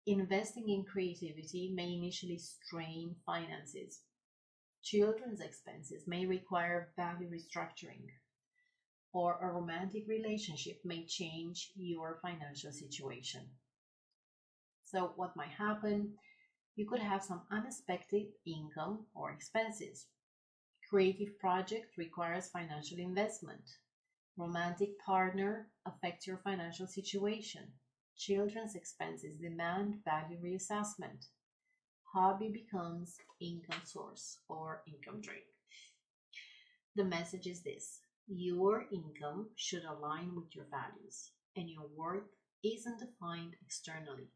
Investing in creativity may initially strain finances. Children's expenses may require value restructuring, or a romantic relationship may change your financial situation. So, what might happen? You could have some unexpected income or expenses. Creative project requires financial investment. Romantic partner affects your financial situation. Children's expenses demand value reassessment. Hobby becomes income source or income drain. The message is this: your income should align with your values, and your worth isn't defined externally.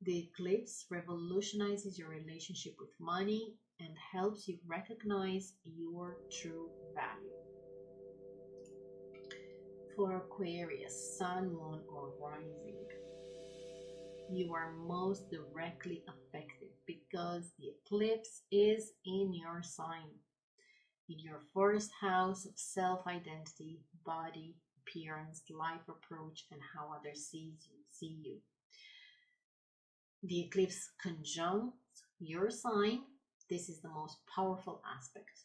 The eclipse revolutionizes your relationship with money and helps you recognize your true value. For Aquarius, Sun, Moon, or Rising, you are most directly affected because the eclipse is in your sign, in your first house of self-identity, body, appearance, life approach, and how others see you. The eclipse conjuncts your sign. This is the most powerful aspect.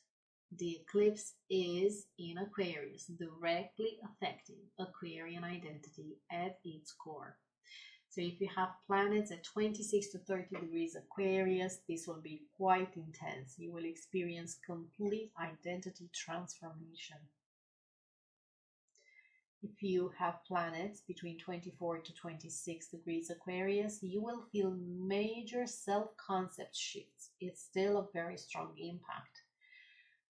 The eclipse is in Aquarius, directly affecting Aquarian identity at its core. So if you have planets at 26 to 30 degrees Aquarius, this will be quite intense. You will experience complete identity transformation. If you have planets between 24 to 26 degrees Aquarius, you will feel major self-concept shifts. It's still a very strong impact,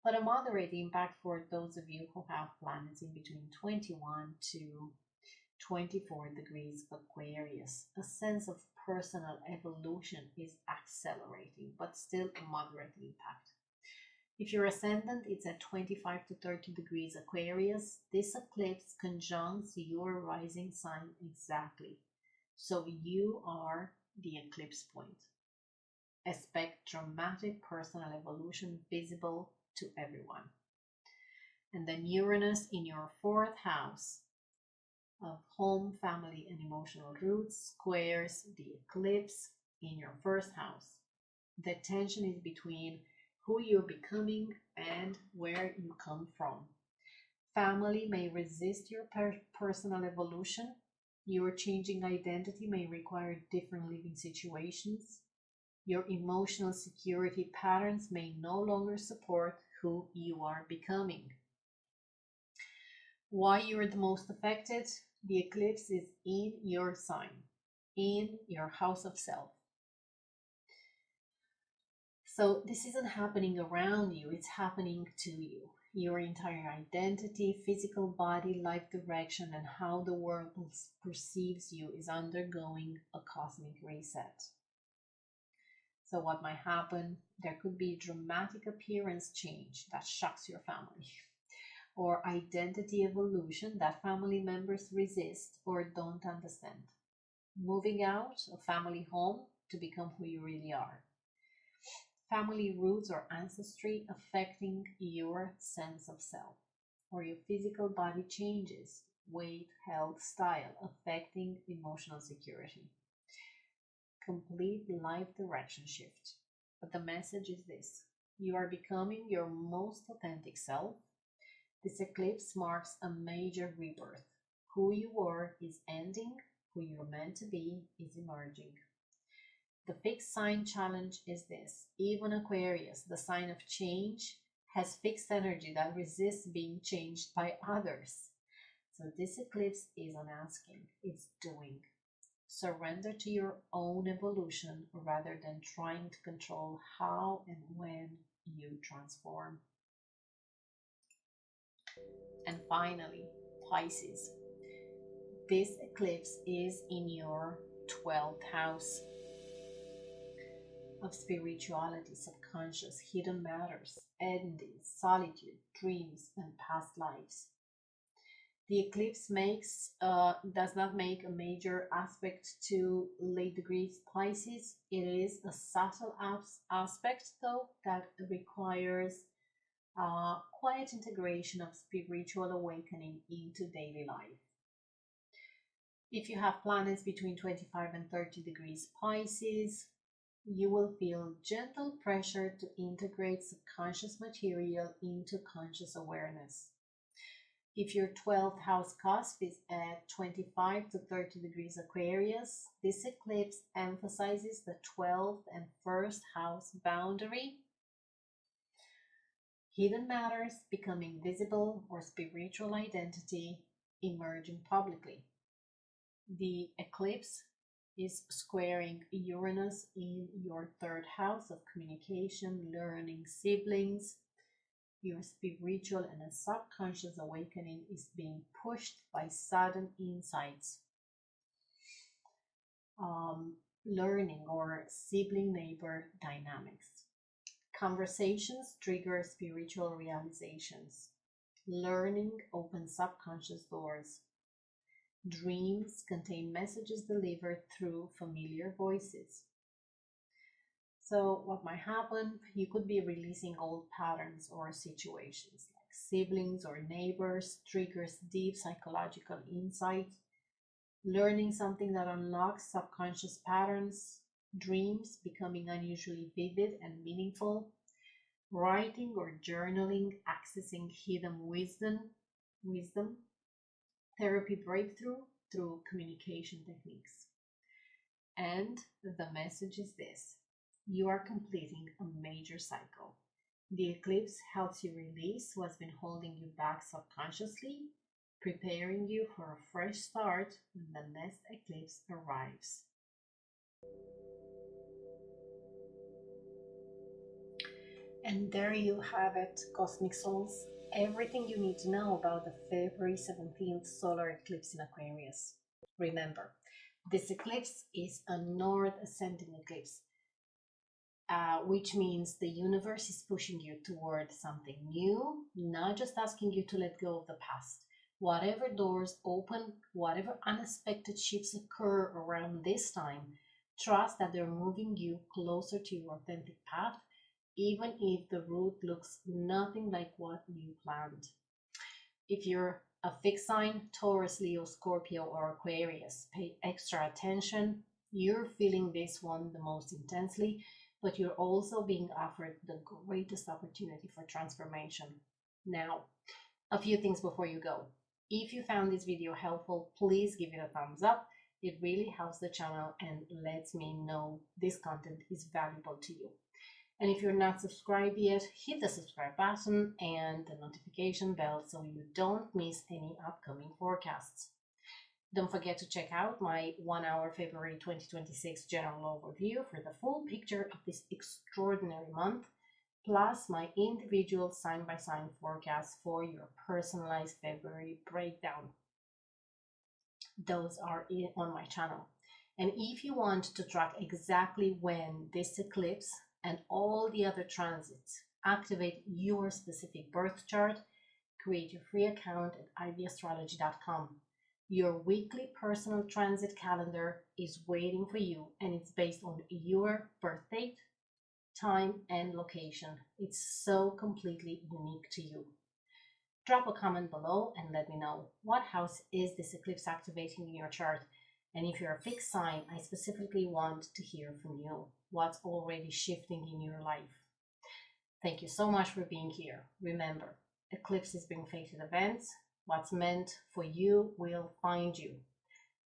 but a moderate impact for those of you who have planets in between 21 to 24 degrees Aquarius. A sense of personal evolution is accelerating, but still a moderate impact. If your ascendant is at 25 to 30 degrees Aquarius, this eclipse conjuncts your rising sign exactly. So you are the eclipse point. Expect dramatic personal evolution visible to everyone. And then Uranus in your fourth house of home, family, and emotional roots squares the eclipse in your first house. The tension is between who you're becoming and where you come from. Family may resist your personal evolution. Your changing identity may require different living situations. Your emotional security patterns may no longer support who you are becoming. Why you're the most affected? The eclipse is in your sign, in your house of self. So this isn't happening around you, it's happening to you. Your entire identity, physical body, life direction, and how the world perceives you is undergoing a cosmic reset. So what might happen? There could be dramatic appearance change that shocks your family, or identity evolution that family members resist or don't understand. Moving out of family home to become who you really are. Family roots or ancestry affecting your sense of self, or your physical body changes, weight, health, style affecting emotional security. Complete life direction shift. But the message is this: you are becoming your most authentic self. This eclipse marks a major rebirth. Who you were is ending, who you're meant to be is emerging. The fixed sign challenge is this: even Aquarius, the sign of change, has fixed energy that resists being changed by others. So this eclipse isn't asking, it's doing. Surrender to your own evolution rather than trying to control how and when you transform. And finally, Pisces. This eclipse is in your 12th house of spirituality, subconscious, hidden matters, endings, solitude, dreams, and past lives. The eclipse does not make a major aspect to late degrees Pisces. It is a subtle aspect, though, that requires quiet integration of spiritual awakening into daily life. If you have planets between 25 and 30 degrees Pisces, you will feel gentle pressure to integrate subconscious material into conscious awareness. If your 12th house cusp is at 25 to 30 degrees Aquarius, this eclipse emphasizes the 12th and 1st house boundary, hidden matters becoming visible, or spiritual identity emerging publicly. The eclipse is squaring Uranus in your 3rd house of communication, learning, siblings. Your spiritual and subconscious awakening is being pushed by sudden insights, learning, or sibling neighbor dynamics. Conversations trigger spiritual realizations. Learning opens subconscious doors. Dreams contain messages delivered through familiar voices. So what might happen, you could be releasing old patterns or situations, like siblings or neighbors triggers deep psychological insight. Learning something that unlocks subconscious patterns. Dreams becoming unusually vivid and meaningful. Writing or journaling accessing hidden wisdom. Therapy breakthrough through communication techniques. And the message is this: you are completing a major cycle. The eclipse helps you release what's been holding you back subconsciously, preparing you for a fresh start when the next eclipse arrives. And there you have it, Cosmic Souls. Everything you need to know about the February 17th solar eclipse in Aquarius. Remember, this eclipse is a north ascending eclipse, which means the universe is pushing you toward something new, not just asking you to let go of the past. Whatever doors open, whatever unexpected shifts occur around this time, trust that they're moving you closer to your authentic path, even if the route looks nothing like what you planned. If you're a fixed sign, Taurus, Leo, Scorpio, or Aquarius, pay extra attention. You're feeling this one the most intensely, but you're also being offered the greatest opportunity for transformation. Now, a few things before you go. If you found this video helpful, please give it a thumbs up. It really helps the channel and lets me know this content is valuable to you. And if you're not subscribed yet, hit the subscribe button and the notification bell so you don't miss any upcoming forecasts. Don't forget to check out my 1-hour February 2026 general overview for the full picture of this extraordinary month, plus my individual sign-by-sign forecast for your personalized February breakdown. Those are on my channel. And if you want to track exactly when this eclipse and all the other transits activate your specific birth chart, create your free account at ivyastrology.com. Your weekly personal transit calendar is waiting for you, and it's based on your birth date, time, and location. It's so completely unique to you. Drop a comment below and let me know what house is this eclipse activating in your chart. And if you're a fixed sign, I specifically want to hear from you. What's already shifting in your life? Thank you so much for being here. Remember, eclipses bring fated events. What's meant for you will find you.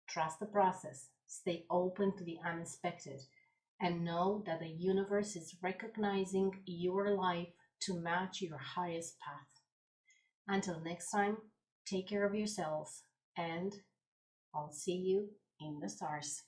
Trust the process. Stay open to the unexpected. And know that the universe is recognizing your life to match your highest path. Until next time, take care of yourselves, and I'll see you in the stars.